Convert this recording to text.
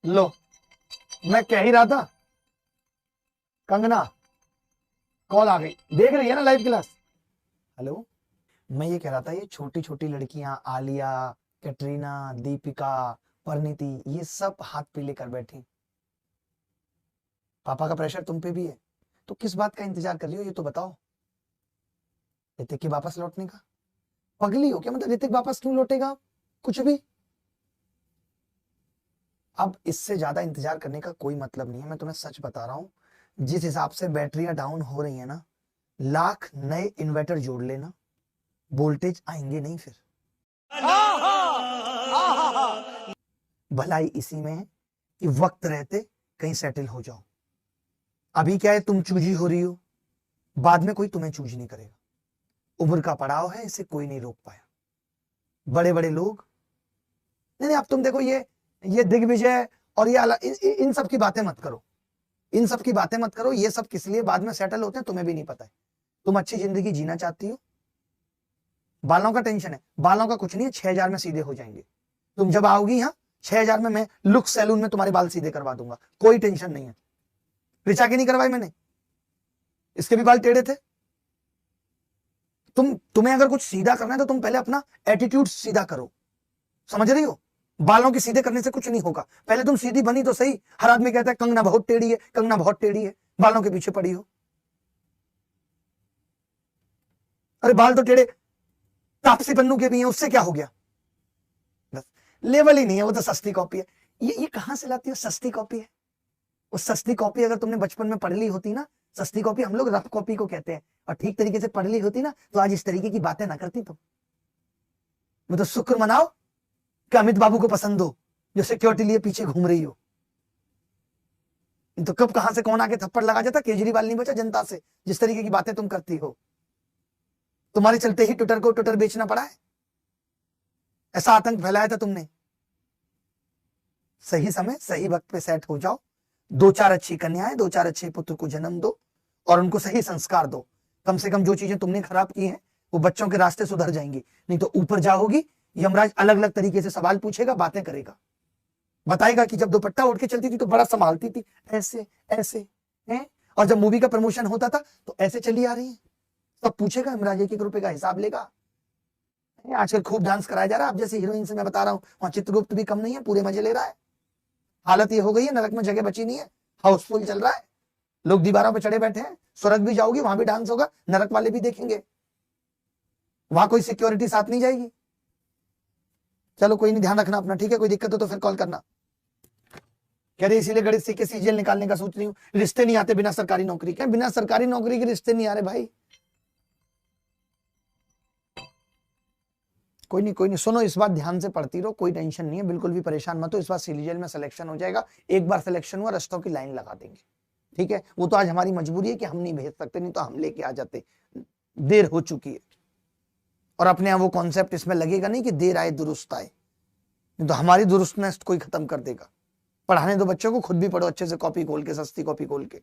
लो, मैं कह ही रहा था। कंगना कॉल आ गई, देख रही है ना लाइव क्लास। हेलो, मैं ये कह रहा था, ये छोटी छोटी लड़कियां आलिया, कैटरीना, दीपिका, परिणीति, ये सब हाथ पीले कर बैठी। पापा का प्रेशर तुम पे भी है, तो किस बात का इंतजार कर रही हो ये तो बताओ। ऋतिक के वापस लौटने का? पगली हो क्या? मतलब ऋतिक वापस क्यों लौटेगा? कुछ भी। अब इससे ज्यादा इंतजार करने का कोई मतलब नहीं है, मैं तुम्हें सच बता रहा हूं। जिस हिसाब से बैटरियां डाउन हो रही है ना, लाख नए इन्वर्टर जोड़ लेना, वोल्टेज आएंगे नहीं फिर। भलाई इसी में है कि वक्त रहते कहीं सेटल हो जाओ। अभी क्या है, तुम चूजी हो रही हो, बाद में कोई तुम्हें चूज नहीं करेगा। उम्र का पड़ाव है, इसे कोई नहीं रोक पाया। बड़े बड़े लोग, नहीं अब तुम देखो, ये दिग्विजय और ये इन सब की बातें मत करो, इन सब की बातें मत करो। ये सब किस लिए बाद में सेटल होते हैं तुम्हें भी नहीं पता है। तुम अच्छी जिंदगी जीना चाहती हो, बालों का टेंशन है, बालों का कुछ नहीं है, 6,000 में सीधे हो जाएंगे। तुम जब आओगी यहाँ 6,000 में मैं लुक सैलून में तुम्हारे बाल सीधे करवा दूंगा, कोई टेंशन नहीं है। रिचा की नहीं करवाई मैंने, इसके भी बाल टेढ़े थे। तुम्हें अगर कुछ सीधा करना है तो तुम पहले अपना एटीट्यूड सीधा करो, समझ रही हो? बालों के सीधे करने से कुछ नहीं होगा, पहले तुम सीधी बनी तो सही। हर आदमी कहता है कंगना बहुत टेढ़ी है, कंगना बहुत टेढ़ी है, बालों के पीछे पड़ी हो। अरे बाल तो टेढ़े तापसी पन्नू के भी हैं, उससे क्या हो गया? बस लेवल ही नहीं है, वो तो सस्ती कॉपी है। ये कहां से लाती है? सस्ती कॉपी है। उस सस्ती कॉपी अगर तुमने बचपन में पढ़ ली होती ना, सस्ती कॉपी हम लोग रफ कॉपी को कहते हैं, और ठीक तरीके से पढ़ ली होती ना, तो आज इस तरीके की बातें ना करती तुम। मैं तो शुक्र मनाओ कि अमित बाबू को पसंद हो, जो सिक्योरिटी लिए पीछे घूम रही हो। तो कब कहां से कौन आके थप्पड़ लगा जाता, केजरीवाल नहीं बचा जनता से। जिस तरीके की बातें तुम करती हो, तुम्हारे चलते ही ट्विटर को ट्विटर बेचना पड़ा है, ऐसा आतंक फैलाया था तुमने। सही समय सही वक्त पे सेट हो जाओ, 2-4 अच्छी कन्याएं, 2-4 अच्छे पुत्र को जन्म दो और उनको सही संस्कार दो। कम से कम जो चीजें तुमने खराब की हैं वो बच्चों के रास्ते सुधर जाएंगी। नहीं तो ऊपर जाओगी, यमराज अलग अलग तरीके से सवाल पूछेगा, बातें करेगा, बताएगा कि जब दुपट्टा उठ के चलती थी तो बड़ा संभालती थी, ऐसे ऐसे हैं, और जब मूवी का प्रमोशन होता था तो ऐसे चली आ रही है। सब पूछेगा, यमराज 1-1 रुपए का हिसाब लेगा। आजकल खूब डांस कराया जा रहा है, अब जैसे हीरोइन से मैं बता रहा हूँ, वहां चित्रगुप्त भी कम नहीं है, पूरे मजे ले रहा है। हालत ये हो गई है, नरक में जगह बची नहीं है, हाउसफुल चल रहा है, लोग दीवारों पे चढ़े बैठे हैं। स्वर्ग भी जाओगी, वहां भी डांस होगा, नरक वाले भी देखेंगे, वहां कोई सिक्योरिटी साथ नहीं जाएगी। चलो कोई नहीं, ध्यान रखना अपना, ठीक है? कोई दिक्कत हो तो फिर कॉल करना। कह रही इसीलिए गणित सीख के सीजीएल निकालने का सोच रही हूँ। रिश्ते नहीं आते बिना सरकारी नौकरी के, बिना सरकारी नौकरी के रिश्ते नहीं आ रहे भाई। कोई नहीं, सुनो, इस बार ध्यान से पढ़ती रहो, कोई टेंशन नहीं है, बिल्कुल भी परेशान मत हो। इस बार सीजीएल में सिलेक्शन हो जाएगा, एक बार सिलेक्शन हुआ रस्तों की लाइन लगा देंगे, ठीक है? वो तो आज हमारी मजबूरी है कि हम नहीं भेज सकते, नहीं तो हम लेके आ जाते, देर हो चुकी है। और अपने यहाँ वो कॉन्सेप्ट इसमें लगेगा नहीं कि देर आए दुरुस्त आए, नहीं तो हमारी दुरुस्तनेस कोई खत्म कर देगा। पढ़ाने दो बच्चों को, खुद भी पढ़ो अच्छे से, कॉपी खोल के, सस्ती कॉपी खोल के।